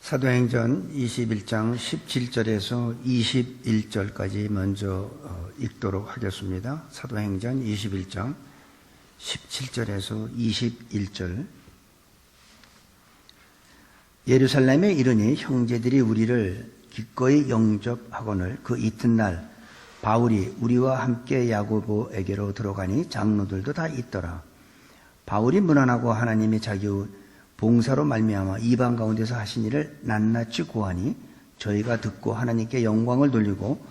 사도행전 21장 17절에서 21절까지 먼저 읽도록 하겠습니다. 사도행전 21장 17절에서 21절. 예루살렘에 이르니 형제들이 우리를 기꺼이 영접하거늘 그 이튿날 바울이 우리와 함께 야고보에게로 들어가니 장로들도 다 있더라. 바울이 문안하고 하나님이 자기 봉사로 말미암아 이방 가운데서 하신 일을 낱낱이 고하니 저희가 듣고 하나님께 영광을 돌리고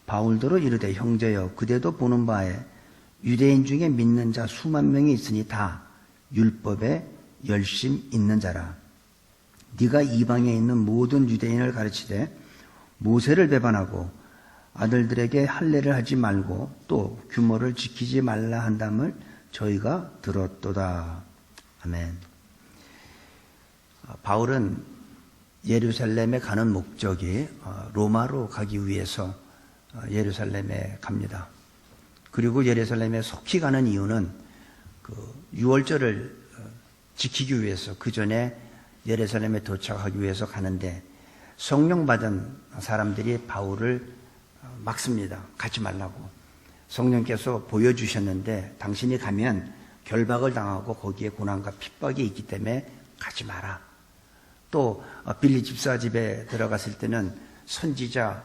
바울더러 이르되 형제여 그대도 보는 바에 유대인 중에 믿는 자 수만 명이 있으니 다 율법에 열심 있는 자라. 네가 이방에 있는 모든 유대인을 가르치되 모세를 배반하고 아들들에게 할례를 하지 말고 또 규모를 지키지 말라 한담을 저희가 들었도다. 아멘. 바울은 예루살렘에 가는 목적이 로마로 가기 위해서 예루살렘에 갑니다. 그리고 예루살렘에 속히 가는 이유는 그 유월절을 지키기 위해서 그 전에 예루살렘에 도착하기 위해서 가는데 성령 받은 사람들이 바울을 막습니다. 가지 말라고. 성령께서 보여주셨는데 당신이 가면 결박을 당하고 거기에 고난과 핍박이 있기 때문에 가지 마라. 또 빌리 집사 집에 들어갔을 때는 선지자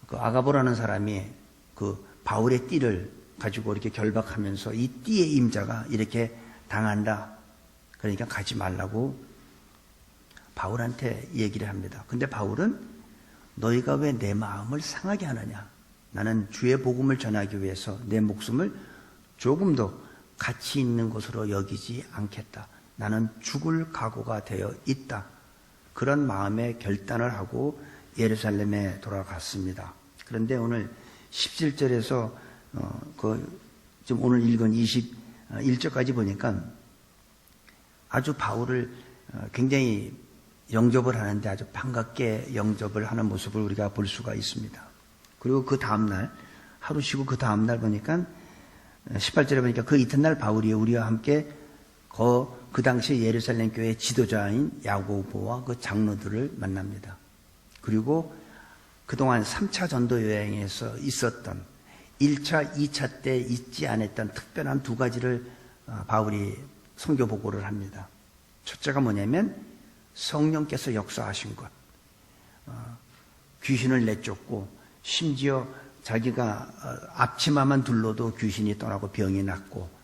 그 아가보라는 사람이 그 바울의 띠를 가지고 이렇게 결박하면서 이 띠의 임자가 이렇게 당한다. 그러니까 가지 말라고 바울한테 얘기를 합니다. 근데 바울은 너희가 왜 내 마음을 상하게 하느냐? 나는 주의 복음을 전하기 위해서 내 목숨을 조금도 가치 있는 것으로 여기지 않겠다. 나는 죽을 각오가 되어 있다. 그런 마음의 결단을 하고 예루살렘에 돌아갔습니다. 그런데 오늘 17절에서 지금 오늘 읽은 21절까지 보니까 아주 바울을 굉장히 영접을 하는데 아주 반갑게 영접을 하는 모습을 우리가 볼 수가 있습니다. 그리고 그 다음날 하루 쉬고 그 다음날 보니까 18절에 보니까 그 이튿날 바울이 우리와 함께 그 당시 예루살렘 교회 지도자인 야고보와 그 장로들을 만납니다. 그리고 그동안 3차 전도 여행에서 있었던 1차, 2차 때 잊지 않았던 특별한 두 가지를 바울이 선교 보고를 합니다. 첫째가 뭐냐면 성령께서 역사하신 것, 귀신을 내쫓고 심지어 자기가 앞치마만 둘러도 귀신이 떠나고 병이 낫고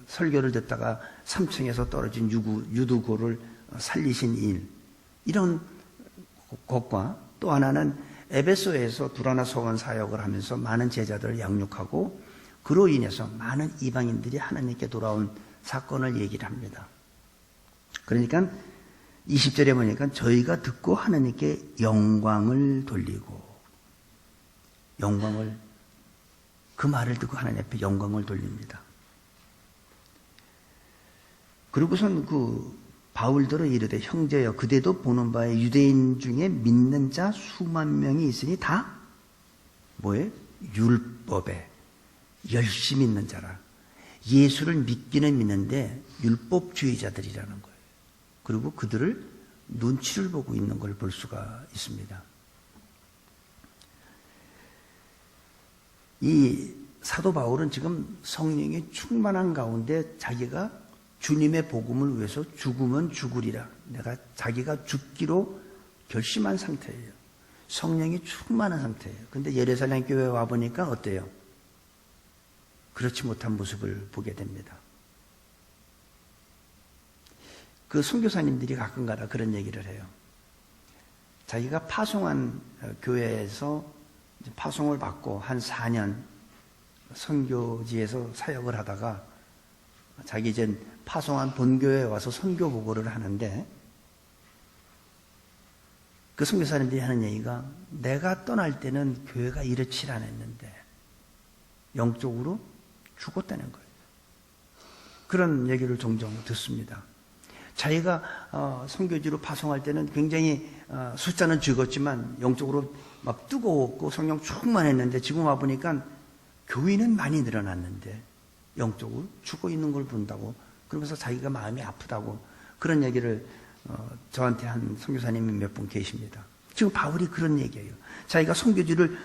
설교를 듣다가 3층에서 떨어진 유두고를 살리신 일, 이런 것과 또 하나는 에베소에서 두라나 서원 사역을 하면서 많은 제자들을 양육하고 그로 인해서 많은 이방인들이 하나님께 돌아온 사건을 얘기를 합니다. 그러니까 20절에 보니까 저희가 듣고 하나님께 영광을 돌리고 그 말을 듣고 하나님 앞에 영광을 돌립니다. 그리고선 그 바울더러 이르되 형제여 그대도 보는 바에 유대인 중에 믿는 자 수만 명이 있으니 다 뭐예요? 율법에 열심히 있는 자라. 예수를 믿기는 믿는데 율법주의자들이라는 거예요. 그리고 그들을 눈치를 보고 있는 걸 볼 수가 있습니다. 이 사도 바울은 지금 성령이 충만한 가운데 자기가 주님의 복음을 위해서 죽으면 죽으리라. 자기가 죽기로 결심한 상태예요. 성령이 충만한 상태예요. 그런데 예루살렘 교회에 와보니까 어때요? 그렇지 못한 모습을 보게 됩니다. 그 선교사님들이 가끔가다 그런 얘기를 해요. 자기가 파송한 교회에서 파송을 받고 한 4년 선교지에서 사역을 하다가 자기 이제 파송한 본교회에 와서 선교 보고를 하는데 그 선교사님들이 하는 얘기가 내가 떠날 때는 교회가 이렇지 않았는데 영적으로 죽었다는 거예요. 그런 얘기를 종종 듣습니다. 자기가 선교지로 파송할 때는 굉장히 숫자는 적었지만 영적으로 막 뜨거웠고 성령 충만했는데 지금 와보니까 교인은 많이 늘어났는데 영적으로 죽어 있는 걸 본다고, 그러면서 자기가 마음이 아프다고 그런 얘기를 저한테 한 선교사님이 몇 분 계십니다. 지금 바울이 그런 얘기예요. 자기가 선교지를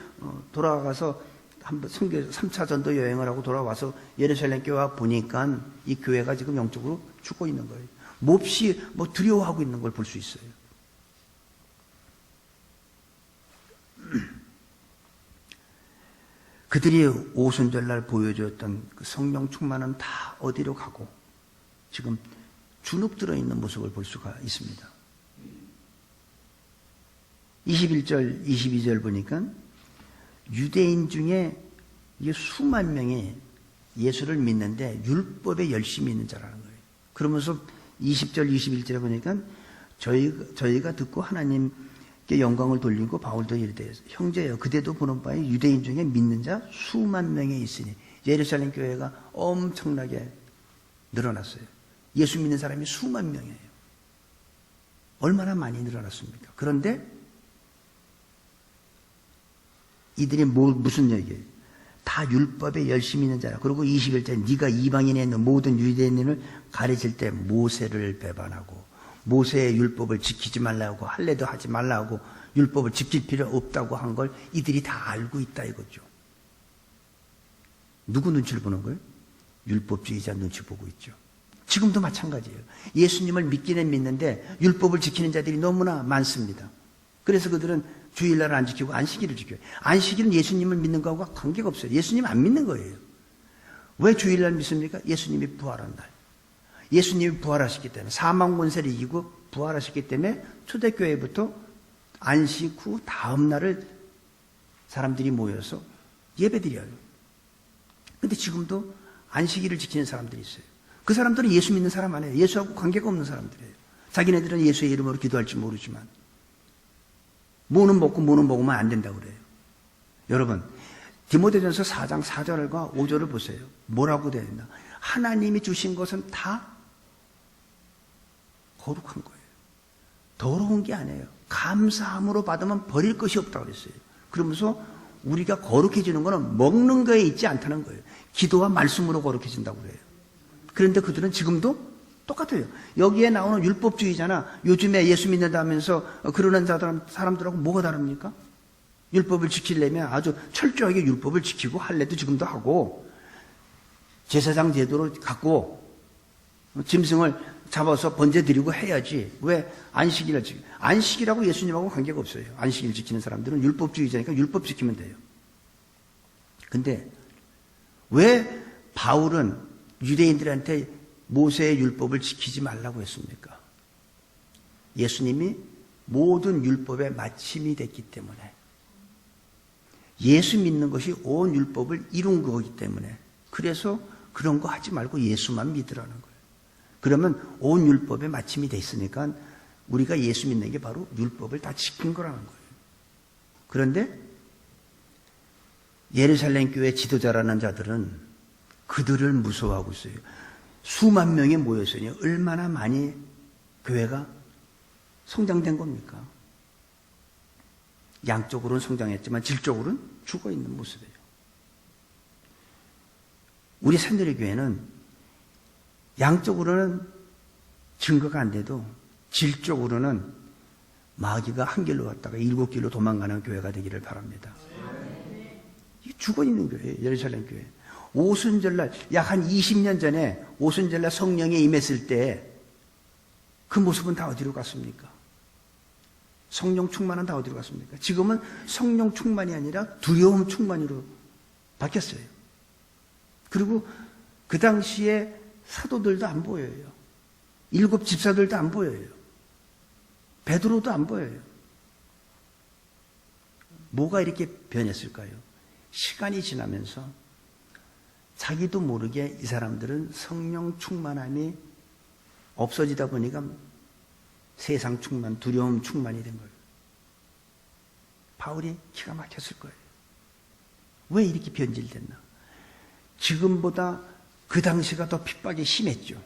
돌아가서 한번 선교 3차 전도 여행을 하고 돌아와서 예루살렘 교회와 보니까 이 교회가 지금 영적으로 죽고 있는 거예요. 몹시 두려워하고 있는 걸 볼 수 있어요. 그들이 오순절날 보여주었던 그 성령 충만은 다 어디로 가고 지금 주눅 들어있는 모습을 볼 수가 있습니다. 21절, 22절 보니까 유대인 중에 수만 명이 예수를 믿는데 율법에 열심히 있는 자라는 거예요. 그러면서 20절, 21절에 보니까 저희가 듣고 하나님께 영광을 돌리고 바울도 이르되 형제여 그대도 보는 바에 유대인 중에 믿는 자 수만 명이 있으니 예루살렘 교회가 엄청나게 늘어났어요. 예수 믿는 사람이 수만 명이에요. 얼마나 많이 늘어났습니까? 그런데 이들이 무슨 얘기예요? 다 율법에 열심히 있는 자라. 그리고 21절 네가 이방인에 있는 모든 유대인을 가르칠 때 모세를 배반하고 모세의 율법을 지키지 말라고 할례도 하지 말라고 율법을 지킬 필요 없다고 한 걸 이들이 다 알고 있다 이거죠. 누구 눈치를 보는 거예요? 율법주의자 눈치 보고 있죠. 지금도 마찬가지예요. 예수님을 믿기는 믿는데 율법을 지키는 자들이 너무나 많습니다. 그래서 그들은 주일날을 안 지키고 안식일을 지켜요. 안식일은 예수님을 믿는 거하고 관계가 없어요. 예수님 안 믿는 거예요. 왜 주일날 믿습니까? 예수님이 부활한 날. 예수님이 부활하셨기 때문에 사망 권세를 이기고 부활하셨기 때문에 초대교회부터 안식 후 다음 날을 사람들이 모여서 예배드려요. 근데 지금도 안식일을 지키는 사람들이 있어요. 그 사람들은 예수 믿는 사람 아니에요. 예수하고 관계가 없는 사람들이에요. 자기네들은 예수의 이름으로 기도할지 모르지만 뭐는 먹고 뭐는 먹으면 안 된다고 그래요. 여러분 디모데전서 4장 4절과 5절을 보세요. 뭐라고 되어 있나? 하나님이 주신 것은 다 거룩한 거예요. 더러운 게 아니에요. 감사함으로 받으면 버릴 것이 없다고 그랬어요. 그러면서 우리가 거룩해지는 것은 먹는 거에 있지 않다는 거예요. 기도와 말씀으로 거룩해진다고 그래요. 그런데 그들은 지금도 똑같아요. 여기에 나오는 율법주의자나 요즘에 예수 믿는다면서 그러는 사람들하고 뭐가 다릅니까? 율법을 지키려면 아주 철저하게 율법을 지키고 할례도 지금도 하고 제사장 제도로 갖고 짐승을 잡아서 번제드리고 해야지. 왜 안식일을 지키? 안식일하고 예수님하고 관계가 없어요. 안식일 지키는 사람들은 율법주의자니까 율법 지키면 돼요. 근데 왜 바울은 유대인들한테 모세의 율법을 지키지 말라고 했습니까? 예수님이 모든 율법의 마침이 됐기 때문에 예수 믿는 것이 온 율법을 이룬 거기 때문에 그래서 그런 거 하지 말고 예수만 믿으라는 거예요. 그러면 온 율법의 마침이 돼 있으니까 우리가 예수 믿는 게 바로 율법을 다 지킨 거라는 거예요. 그런데 예루살렘 교회 지도자라는 자들은 그들을 무서워하고 있어요. 수만 명이 모였으니 얼마나 많이 교회가 성장된 겁니까? 양적으로는 성장했지만 질적으로는 죽어있는 모습이에요. 우리 새누리교회는 양적으로는 증거가 안 돼도 질적으로는 마귀가 한 길로 갔다가 7길로 도망가는 교회가 되기를 바랍니다. 이게 죽어있는 교회예요. 예루살렘 교회. 오순절날 약 한 20년 전에 오순절날 성령에 임했을 때 그 모습은 다 어디로 갔습니까? 성령 충만은 다 어디로 갔습니까? 지금은 성령 충만이 아니라 두려움 충만으로 바뀌었어요. 그리고 그 당시에 사도들도 안 보여요. 7 집사들도 안 보여요. 베드로도 안 보여요. 뭐가 이렇게 변했을까요? 시간이 지나면서 자기도 모르게 이 사람들은 성령 충만함이 없어지다 보니까 세상 충만, 두려움 충만이 된 거예요. 바울이 기가 막혔을 거예요. 왜 이렇게 변질됐나? 지금보다 그 당시가 더 핍박이 심했죠.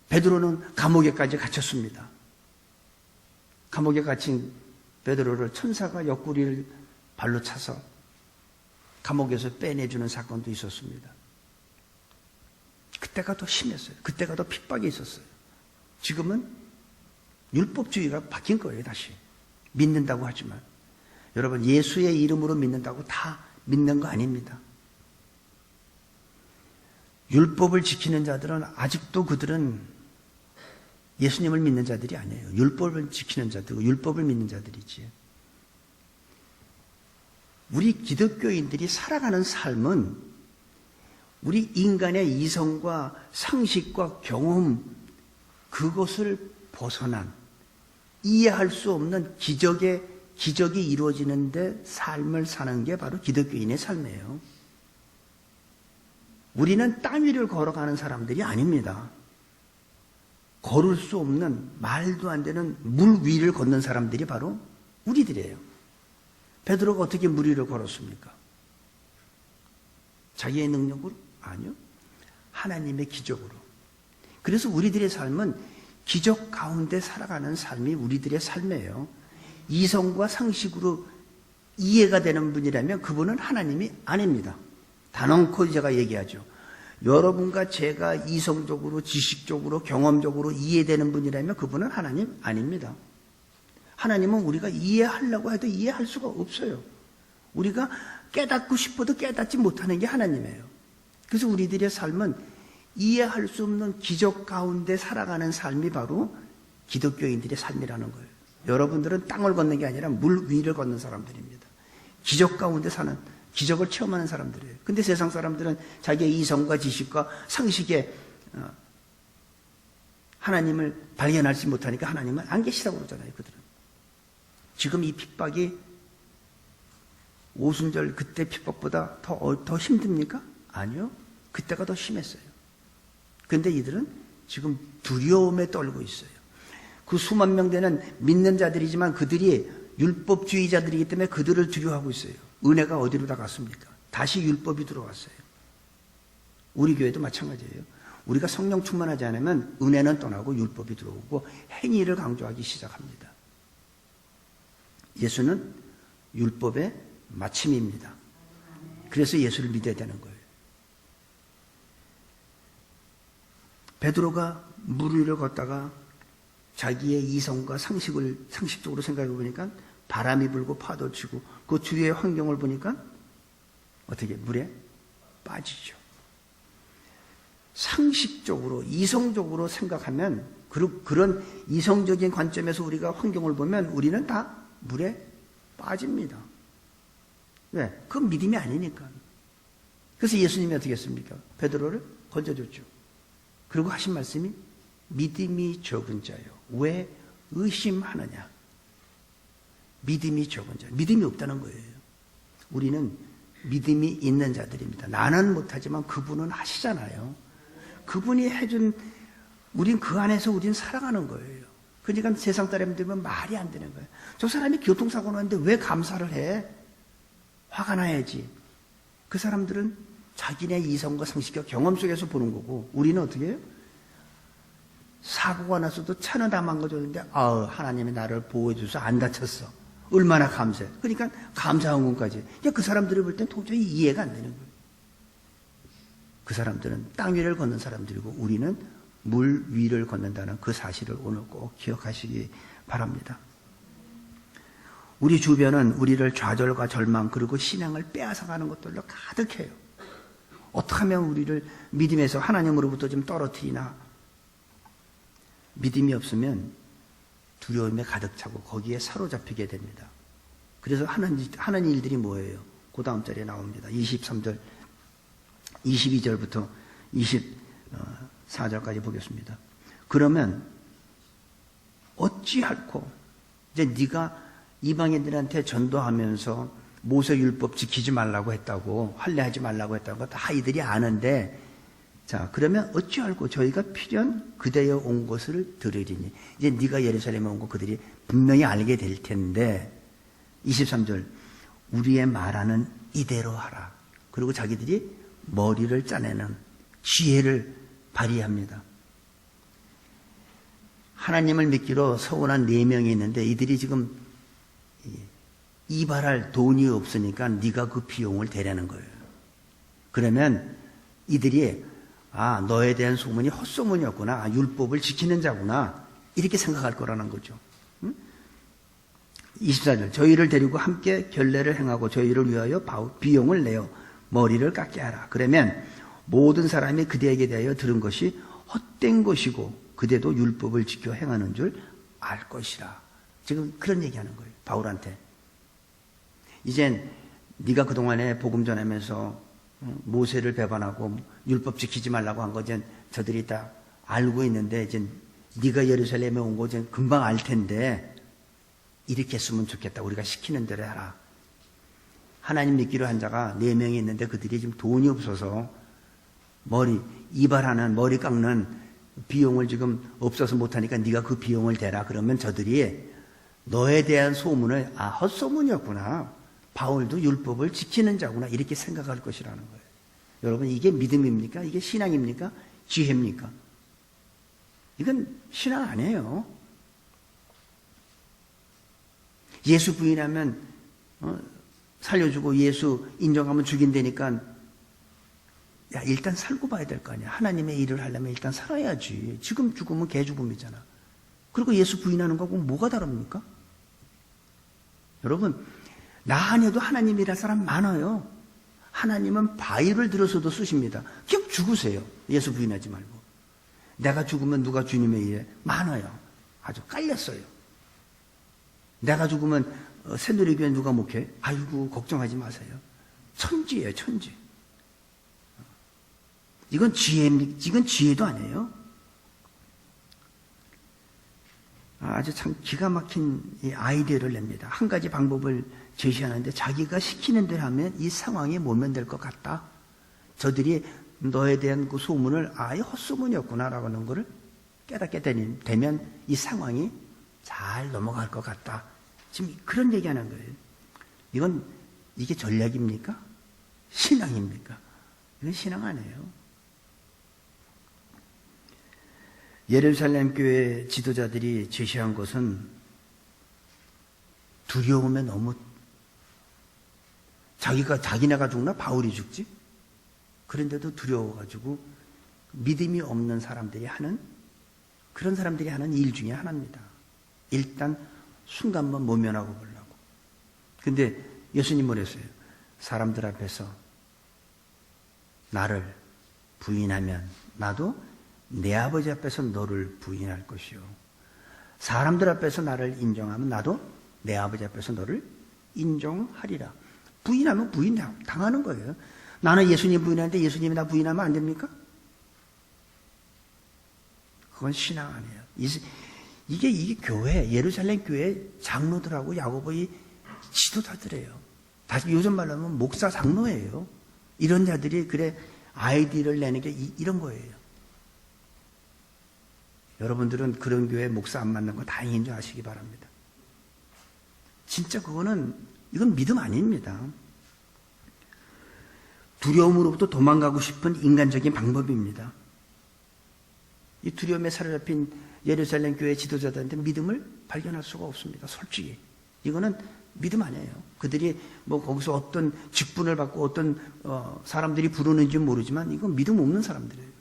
베드로는 감옥에까지 갇혔습니다. 감옥에 갇힌 베드로를 천사가 옆구리를 발로 차서 감옥에서 빼내주는 사건도 있었습니다. 그때가 더 심했어요. 그때가 더 핍박이 있었어요. 지금은 율법주의가 바뀐 거예요, 다시. 믿는다고 하지만. 여러분, 예수의 이름으로 믿는다고 다 믿는 거 아닙니다. 율법을 지키는 자들은 아직도 그들은 예수님을 믿는 자들이 아니에요. 율법을 지키는 자들, 율법을 믿는 자들이지. 우리 기독교인들이 살아가는 삶은 우리 인간의 이성과 상식과 경험, 그것을 벗어난 이해할 수 없는 기적이 이루어지는데 삶을 사는 게 바로 기독교인의 삶이에요. 우리는 땅 위를 걸어가는 사람들이 아닙니다. 걸을 수 없는, 말도 안 되는 물 위를 걷는 사람들이 바로 우리들이에요. 베드로가 어떻게 물 위를 걸었습니까? 자기의 능력으로? 아니요. 하나님의 기적으로. 그래서 우리들의 삶은 기적 가운데 살아가는 삶이 우리들의 삶이에요. 이성과 상식으로 이해가 되는 분이라면 그분은 하나님이 아닙니다. 단언코 제가 얘기하죠. 여러분과 제가 이성적으로, 지식적으로, 경험적으로 이해되는 분이라면 그분은 하나님 아닙니다. 하나님은 우리가 이해하려고 해도 이해할 수가 없어요. 우리가 깨닫고 싶어도 깨닫지 못하는 게 하나님이에요. 그래서 우리들의 삶은 이해할 수 없는 기적 가운데 살아가는 삶이 바로 기독교인들의 삶이라는 거예요. 여러분들은 땅을 걷는 게 아니라 물 위를 걷는 사람들입니다. 기적 가운데 사는, 기적을 체험하는 사람들이에요. 근데 세상 사람들은 자기의 이성과 지식과 상식에 하나님을 발견하지 못하니까 하나님은 안 계시다고 그러잖아요, 그들은. 지금 이 핍박이 오순절 그때 핍박보다 더 힘듭니까? 아니요. 그때가 더 심했어요. 근데 이들은 지금 두려움에 떨고 있어요. 그 수만 명 되는 믿는 자들이지만 그들이 율법주의자들이기 때문에 그들을 두려워하고 있어요. 은혜가 어디로 다 갔습니까? 다시 율법이 들어왔어요. 우리 교회도 마찬가지예요. 우리가 성령 충만하지 않으면 은혜는 떠나고 율법이 들어오고 행위를 강조하기 시작합니다. 예수는 율법의 마침입니다. 그래서 예수를 믿어야 되는 거예요. 베드로가 물 위를 걷다가 자기의 이성과 상식적으로 생각해 보니까 바람이 불고 파도 치고 그 주위의 환경을 보니까 어떻게 물에 빠지죠. 상식적으로, 이성적으로 생각하면 그런 이성적인 관점에서 우리가 환경을 보면 우리는 다 물에 빠집니다. 왜? 그건 믿음이 아니니까. 그래서 예수님이 어떻게 했습니까? 베드로를 건져줬죠. 그리고 하신 말씀이 믿음이 적은 자요. 왜 의심하느냐? 믿음이 적은 자. 믿음이 없다는 거예요. 우리는 믿음이 있는 자들입니다. 나는 못하지만 그분은 하시잖아요. 그분이 해준, 우린 그 안에서 우린 살아가는 거예요. 그러니까 세상 사람들은 말이 안 되는 거예요. 저 사람이 교통사고 났는데 왜 감사를 해? 화가 나야지. 그 사람들은 자기네 이성과 상식과 경험 속에서 보는 거고, 우리는 어떻게 해요? 사고가 났어도 차는 다 망가졌는데 하나님이 나를 보호해 주셔서 안 다쳤어. 얼마나 감사해. 그러니까 감사한 것까지. 그 사람들이 볼 땐 도저히 이해가 안 되는 거예요. 그 사람들은 땅 위를 걷는 사람들이고 우리는 물 위를 걷는다는 그 사실을 오늘 꼭 기억하시기 바랍니다. 우리 주변은 우리를 좌절과 절망 그리고 신앙을 빼앗아가는 것들로 가득해요. 어떻게 하면 우리를 믿음에서 하나님으로부터 좀 떨어뜨리나. 믿음이 없으면 두려움에 가득 차고 거기에 사로잡히게 됩니다. 그래서 하는 일들이 뭐예요? 그 다음 절에 나옵니다. 23절, 22절부터 24절까지 보겠습니다. 그러면 어찌할꼬? 이제 네가 이방인들한테 전도하면서 모세율법 지키지 말라고 했다고, 할례하지 말라고 했다고 다 이들이 아는데, 자, 그러면 어찌할꼬 저희가 필연 그대여 온 것을 들으리니. 이제 네가 예루살렘에 온 거 그들이 분명히 알게 될 텐데, 23절, 우리의 말하는 이대로 하라. 그리고 자기들이 머리를 짜내는 지혜를 발휘합니다. 하나님을 믿기로 서운한 4명이 있는데 이들이 지금 이발할 돈이 없으니까 네가 그 비용을 대라는 거예요. 그러면 이들이 아, 너에 대한 소문이 헛소문이었구나. 아, 율법을 지키는 자구나. 이렇게 생각할 거라는 거죠. 24절 저희를 데리고 함께 결례를 행하고 저희를 위하여 비용을 내어 머리를 깎게 하라. 그러면 모든 사람이 그대에게 대하여 들은 것이 헛된 것이고 그대도 율법을 지켜 행하는 줄 알 것이라. 지금 그런 얘기하는 거예요. 바울한테. 이젠 네가 그동안에 복음 전하면서 모세를 배반하고 율법 지키지 말라고 한 거 이제 저들이 다 알고 있는데 이제 네가 예루살렘에 온 거 이제 금방 알 텐데 이렇게 했으면 좋겠다. 우리가 시키는 대로 해라. 하나님 믿기로 한 자가 4명이 있는데 그들이 지금 돈이 없어서 이발하는 머리 깎는 비용을 지금 없어서 못하니까 네가 그 비용을 대라. 그러면 저들이 너에 대한 소문을 아, 헛소문이었구나. 바울도 율법을 지키는 자구나. 이렇게 생각할 것이라는 거예요. 여러분, 이게 믿음입니까? 이게 신앙입니까? 지혜입니까? 이건 신앙 아니에요. 예수 부인하면 살려주고 예수 인정하면 죽인다니까 야, 일단 살고 봐야 될 거 아니야. 하나님의 일을 하려면 일단 살아야지. 지금 죽으면 개 죽음이잖아. 그리고 예수 부인하는 거하고 뭐가 다릅니까? 여러분, 나 아니어도 하나님이란 사람 많아요. 하나님은 바위를 들어서도 쓰십니다. 그냥 죽으세요. 예수 부인하지 말고. 내가 죽으면 누가 주님의 일에 많아요. 아주 깔렸어요. 내가 죽으면 새누리교회 누가 목회? 아이고 걱정하지 마세요. 천지예요, 천지. 이건 지혜도 아니에요. 아주 참 기가 막힌 이 아이디어를 냅니다. 한 가지 방법을 제시하는데 자기가 시키는 대로 하면 이 상황이 모면될 것 같다. 저들이 너에 대한 그 소문을 아예 헛소문이었구나라고 하는 것을 깨닫게 되면 이 상황이 잘 넘어갈 것 같다. 지금 그런 얘기하는 거예요. 이게 전략입니까? 신앙입니까? 이건 신앙 아니에요. 예루살렘 교회 지도자들이 제시한 것은 두려움에 너무 자기네가 죽나 바울이 죽지? 그런데도 두려워가지고 믿음이 없는 사람들이 하는 그런 사람들이 하는 일 중에 하나입니다. 일단 순간만 모면하고 보려고. 근데 예수님 뭐랬어요? 사람들 앞에서 나를 부인하면 나도 내 아버지 앞에서 너를 부인할 것이요. 사람들 앞에서 나를 인정하면 나도 내 아버지 앞에서 너를 인정하리라. 부인하면 부인 당하는 거예요. 나는 예수님 부인하는데 예수님이 나 부인하면 안 됩니까? 그건 신앙 아니에요. 이게 교회, 예루살렘 교회 장로들하고 야고보의 지도자들이에요. 다시 요즘 말로 하면 목사 장로예요. 이런 자들이 그래 아이디어를 내는 게 이런 거예요. 여러분들은 그런 교회 목사 안 맞는 거 다행인 줄 아시기 바랍니다. 진짜 이건 믿음 아닙니다. 두려움으로부터 도망가고 싶은 인간적인 방법입니다. 이 두려움에 사로잡힌 예루살렘 교회 지도자들한테 믿음을 발견할 수가 없습니다. 솔직히. 이거는 믿음 아니에요. 그들이 거기서 어떤 직분을 받고 어떤 사람들이 부르는지 모르지만 이건 믿음 없는 사람들이에요.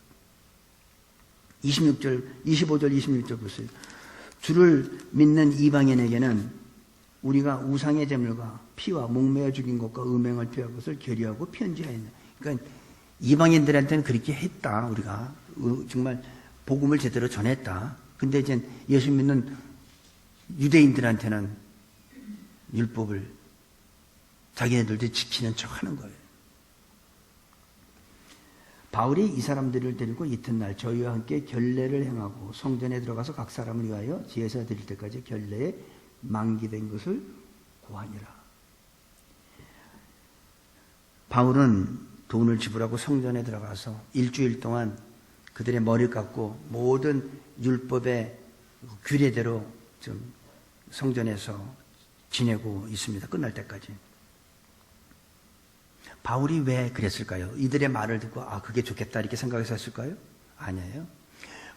25절, 26절 보세요. 주를 믿는 이방인에게는 우리가 우상의 제물과 피와 목매어 죽인 것과 음행을 피할 것을 결의하고 편지하였네. 그러니까 이방인들한테는 그렇게 했다. 우리가 정말 복음을 제대로 전했다. 근데 이제 예수 믿는 유대인들한테는 율법을 자기네들도 지키는 척 하는 거예요. 바울이 이 사람들을 데리고 이튿날 저희와 함께 결례를 행하고 성전에 들어가서 각 사람을 위하여 제사 드릴 때까지 결례에 만기된 것을 고하니라. 바울은 돈을 지불하고 성전에 들어가서 일주일 동안 그들의 머리를 깎고 모든 율법의 규례대로 좀 성전에서 지내고 있습니다. 끝날 때까지. 바울이 왜 그랬을까요? 이들의 말을 듣고 그게 좋겠다 이렇게 생각해서 했을까요? 아니에요.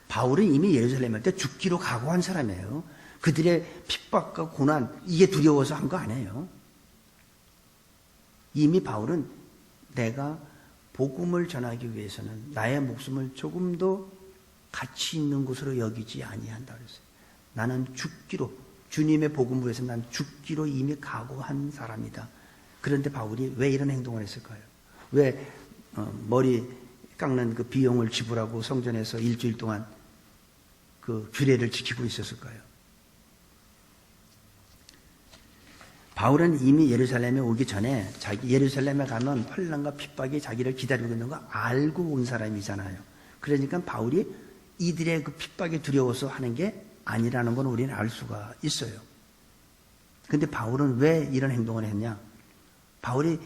바울은 이미 예루살렘 때 죽기로 각오한 사람이에요. 그들의 핍박과 고난 이게 두려워서 한 거 아니에요. 이미 바울은 내가 복음을 전하기 위해서는 나의 목숨을 조금 더 가치 있는 것으로 여기지 아니한다 그랬어요. 나는 죽기로, 주님의 복음을 위해서 난 죽기로 이미 각오한 사람이다. 그런데 바울이 왜 이런 행동을 했을까요? 왜 머리 깎는 그 비용을 지불하고 성전에서 일주일 동안 그 규례를 지키고 있었을까요? 바울은 이미 예루살렘에 오기 전에 자기 예루살렘에 가면 환난과 핍박이 자기를 기다리고 있는 거 알고 온 사람이잖아요. 그러니까 바울이 이들의 그 핍박이 두려워서 하는 게 아니라는 건 우리는 알 수가 있어요. 근데 바울은 왜 이런 행동을 했냐? 바울이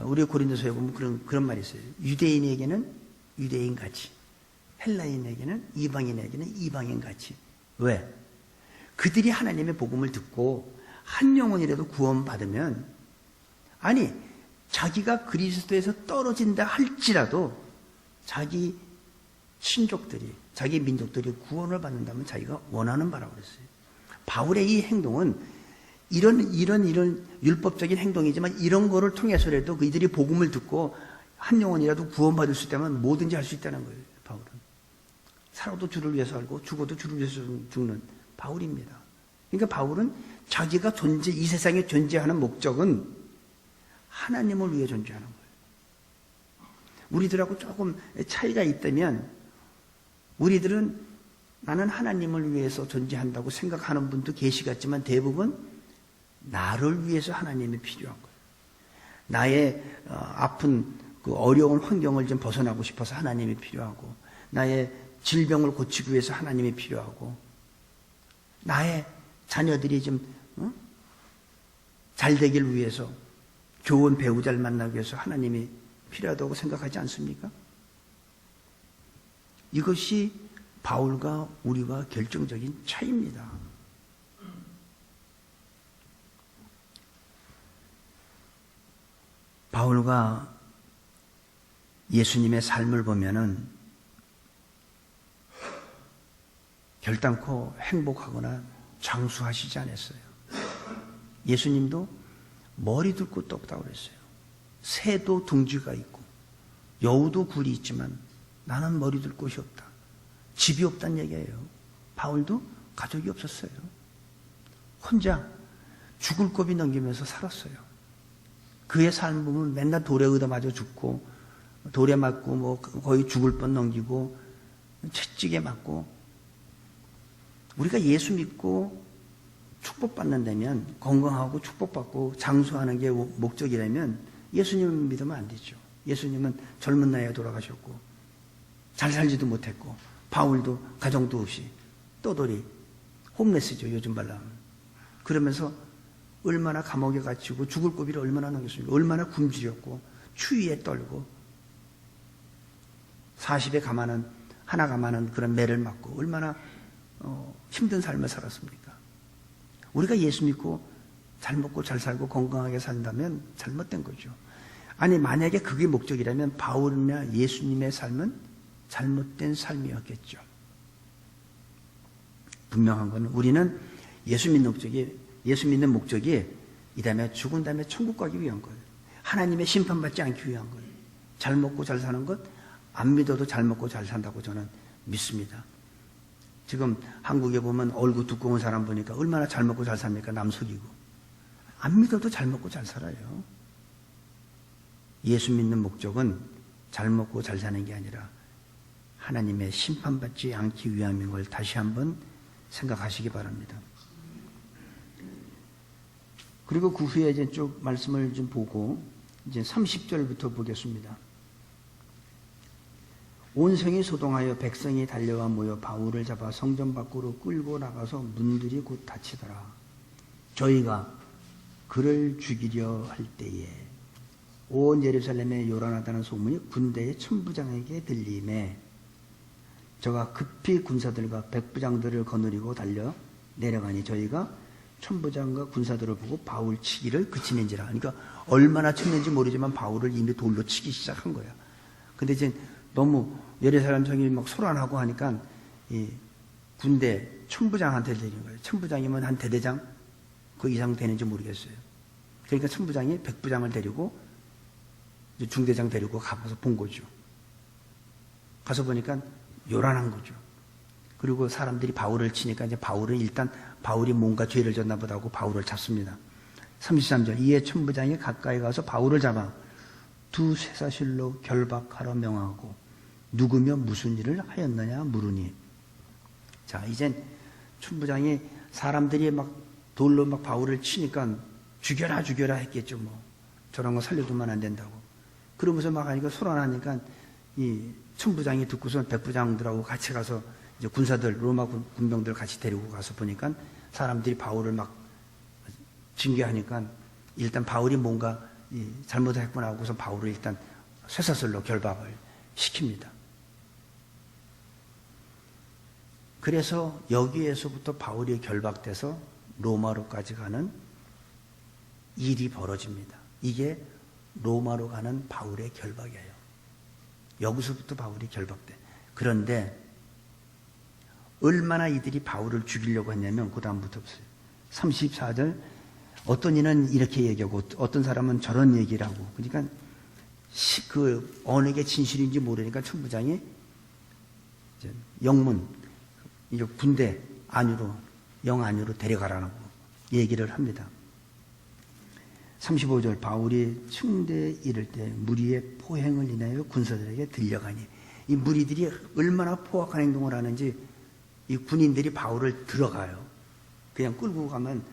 우리 고린도서에 보면 그런 말이 있어요. 유대인에게는 유대인같이, 헬라인에게는 이방인같이. 왜? 그들이 하나님의 복음을 듣고 한 영혼이라도 구원받으면, 아니 자기가 그리스도에서 떨어진다 할지라도 자기 친족들이, 자기 민족들이 구원을 받는다면 자기가 원하는 바라고 그랬어요. 바울의 이 행동은 이런 율법적인 행동이지만 이런 거를 통해서라도 그들이 복음을 듣고 한 영혼이라도 구원받을 수 있다면 뭐든지 할 수 있다는 거예요. 바울은 살아도 주를 위해서 살고 죽어도 주를 위해서 죽는 바울입니다. 그러니까 바울은 자기가 이 세상에 존재하는 목적은 하나님을 위해 존재하는 거예요. 우리들하고 조금 차이가 있다면, 우리들은 나는 하나님을 위해서 존재한다고 생각하는 분도 계시겠지만 대부분 나를 위해서 하나님이 필요한 거예요. 나의 아픈 그 어려운 환경을 좀 벗어나고 싶어서 하나님이 필요하고, 나의 질병을 고치기 위해서 하나님이 필요하고, 나의 자녀들이 좀 잘 되길 위해서, 좋은 배우자를 만나기 위해서 하나님이 필요하다고 생각하지 않습니까? 이것이 바울과 우리가 결정적인 차이입니다. 바울과 예수님의 삶을 보면은 결단코 행복하거나 장수하시지 않았어요. 예수님도 머리 둘 곳도 없다고 그랬어요. 새도 둥지가 있고 여우도 굴이 있지만 나는 머리 둘 곳이 없다. 집이 없다는 얘기예요. 바울도 가족이 없었어요. 혼자 죽을 고비 넘기면서 살았어요. 그의 삶 보면 맨날 돌에 얻어맞아 죽고, 돌에 맞고 뭐 거의 죽을 뻔 넘기고 채찍에 맞고. 우리가 예수 믿고 축복받는다면, 건강하고 축복받고 장수하는 게 목적이라면 예수님 믿으면 안 되죠. 예수님은 젊은 나이에 돌아가셨고 잘 살지도 못했고, 바울도 가정도 없이 떠돌이 홈레스죠, 요즘 말로 하면. 그러면서 얼마나 감옥에 갇히고 죽을 고비를 얼마나 넘겼습니까? 얼마나 굶주렸고 추위에 떨고 40에 하나 감하는 그런 매를 맞고 얼마나 힘든 삶을 살았습니까? 우리가 예수 믿고 잘 먹고 잘 살고 건강하게 산다면 잘못된 거죠. 아니, 만약에 그게 목적이라면 바울이나 예수님의 삶은 잘못된 삶이었겠죠. 분명한 건 우리는 예수 믿는 목적이 이 다음에 죽은 다음에 천국 가기 위한 거예요. 하나님의 심판받지 않기 위한 거예요. 잘 먹고 잘 사는 것, 안 믿어도 잘 먹고 잘 산다고 저는 믿습니다. 지금 한국에 보면 얼굴 두꺼운 사람 보니까 얼마나 잘 먹고 잘 삽니까? 남 속이고. 안 믿어도 잘 먹고 잘 살아요. 예수 믿는 목적은 잘 먹고 잘 사는 게 아니라 하나님의 심판받지 않기 위함인 걸 다시 한번 생각하시기 바랍니다. 그리고 그 후에 이제 쭉 말씀을 좀 보고 이제 30절부터 보겠습니다. 온 성이 소동하여 백성이 달려와 모여 바울을 잡아 성전 밖으로 끌고 나가서 문들이 곧 닫히더라. 저희가 그를 죽이려 할 때에 온 예루살렘에 요란하다는 소문이 군대의 천부장에게 들리매 저가 급히 군사들과 백부장들을 거느리고 달려 내려가니 저희가 천부장과 군사들을 보고 바울 치기를 그치는지라. 그러니까 얼마나 쳤는지 모르지만 바울을 이미 돌로 치기 시작한 거야. 근데 이제 너무 예루살렘 성이 막 소란하고 하니까 이 군대 천부장한테 들리는 거예요. 천부장이면 한 대대장 그 이상 되는지 모르겠어요. 그러니까 천부장이 백부장을 데리고 이제 중대장 데리고 가서 본 거죠. 가서 보니까 요란한 거죠. 그리고 사람들이 바울을 치니까 이제 바울이 뭔가 죄를 졌나 보다 하고 바울을 잡습니다. 33절, 이에 천부장이 가까이 가서 바울을 잡아 두 쇠사실로 결박하러 명하고 누구며 무슨 일을 하였느냐 물으니. 자, 이젠 천부장이 사람들이 막 돌로 막 바울을 치니까 죽여라 했겠죠. 뭐 저런 거 살려두면 안 된다고. 그러면서 막 하니까 소란하니까 이 천부장이 듣고서 백부장들하고 같이 가서 이제 군사들, 로마 군병들 같이 데리고 가서 보니까 사람들이 바울을 막 징계하니까 일단 바울이 뭔가 잘못을 했구나 하고서 바울을 일단 쇠사슬로 결박을 시킵니다. 그래서 여기에서부터 바울이 결박돼서 로마로까지 가는 일이 벌어집니다. 이게 로마로 가는 바울의 결박이에요. 여기서부터 바울이 결박돼. 그런데 얼마나 이들이 바울을 죽이려고 했냐면 그 다음부터 없어요. 34절, 어떤 이는 이렇게 얘기하고 어떤 사람은 저런 얘기를 하고, 그러니까 어느 게 진실인지 모르니까 천부장이 영문, 이제 군대 안으로, 영 안으로 데려가라고 얘기를 합니다. 35절, 바울이 층대에 이를 때 무리의 포행을 인하여 군사들에게 들려가니, 이 무리들이 얼마나 포악한 행동을 하는지 이 군인들이 바울을 들어가요. 그냥 끌고 가면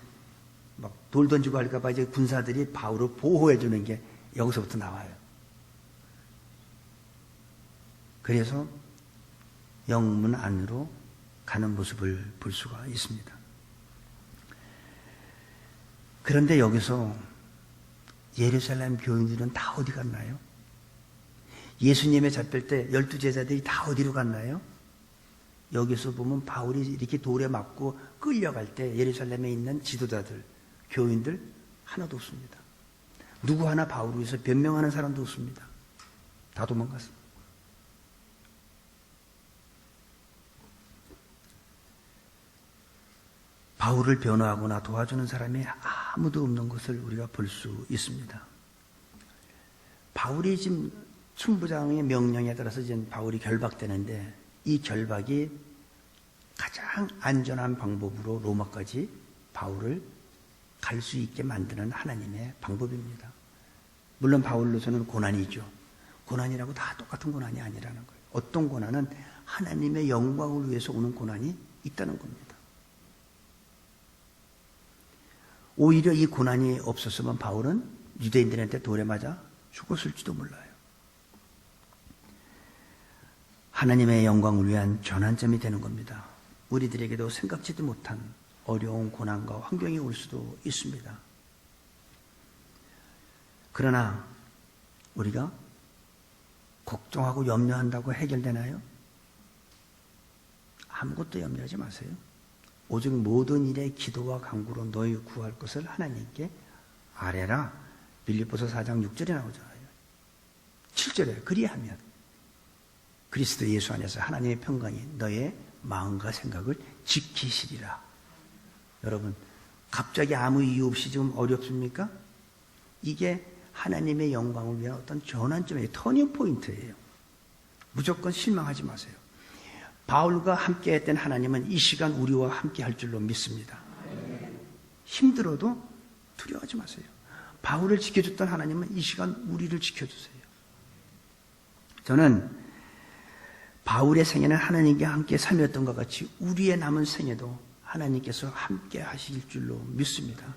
막 돌 던지고 할까봐 이제 군사들이 바울을 보호해 주는 게 여기서부터 나와요. 그래서 영문 안으로 가는 모습을 볼 수가 있습니다. 그런데 여기서 예루살렘 교인들은 다 어디 갔나요? 예수님의 잡힐 때 12제자들이 다 어디로 갔나요? 여기서 보면 바울이 이렇게 돌에 맞고 끌려갈 때 예루살렘에 있는 지도자들, 교인들 하나도 없습니다. 누구 하나 바울을 위해서 변명하는 사람도 없습니다. 다 도망갔습니다. 바울을 변호하거나 도와주는 사람이 아무도 없는 것을 우리가 볼 수 있습니다. 바울이 지금 천부장의 명령에 따라서 이제 바울이 결박되는데, 이 결박이 가장 안전한 방법으로 로마까지 바울을 갈 수 있게 만드는 하나님의 방법입니다. 물론 바울로서는 고난이죠. 고난이라고 다 똑같은 고난이 아니라는 거예요. 어떤 고난은 하나님의 영광을 위해서 오는 고난이 있다는 겁니다. 오히려 이 고난이 없었으면 바울은 유대인들한테 돌에 맞아 죽었을지도 몰라요. 하나님의 영광을 위한 전환점이 되는 겁니다. 우리들에게도 생각지도 못한 어려운 고난과 환경이 올 수도 있습니다. 그러나 우리가 걱정하고 염려한다고 해결되나요? 아무것도 염려하지 마세요. 오직 모든 일에 기도와 간구로 너희 구할 것을 하나님께 아뢰라. 빌립보서 4장 6절에 나오잖아요. 7절에 그리하면 그리스도 예수 안에서 하나님의 평강이 너의 마음과 생각을 지키시리라. 여러분, 갑자기 아무 이유 없이 지금 어렵습니까? 이게 하나님의 영광을 위한 어떤 전환점이에요. 터닝 포인트예요. 무조건 실망하지 마세요. 바울과 함께 했던 하나님은 이 시간 우리와 함께 할 줄로 믿습니다. 힘들어도 두려워하지 마세요. 바울을 지켜줬던 하나님은 이 시간 우리를 지켜주세요. 저는 바울의 생애는 하나님과 함께 삶이었던 것 같이 우리의 남은 생애도 하나님께서 함께 하실 줄로 믿습니다.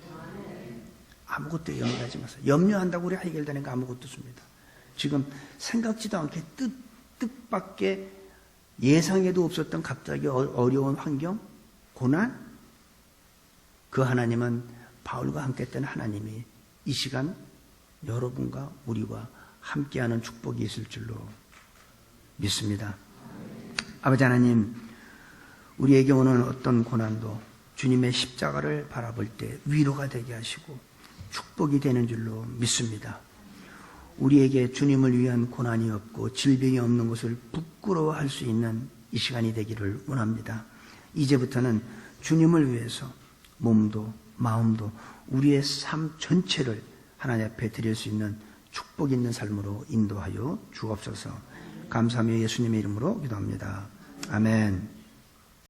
아무것도 염려하지 마세요. 염려한다고 우리 해결되는 거 아무것도 없습니다. 지금 생각지도 않게 뜻밖의 예상에도 없었던 갑자기 어려운 환경, 고난, 그 하나님은 바울과 함께 했던 하나님이 이 시간 여러분과 우리와 함께하는 축복이 있을 줄로 믿습니다. 아버지 하나님, 우리에게 오는 어떤 고난도 주님의 십자가를 바라볼 때 위로가 되게 하시고 축복이 되는 줄로 믿습니다. 우리에게 주님을 위한 고난이 없고 질병이 없는 것을 부끄러워할 수 있는 이 시간이 되기를 원합니다. 이제부터는 주님을 위해서 몸도 마음도 우리의 삶 전체를 하나님 앞에 드릴 수 있는 축복 있는 삶으로 인도하여 주옵소서. 감사하며 예수님의 이름으로 기도합니다. 아멘.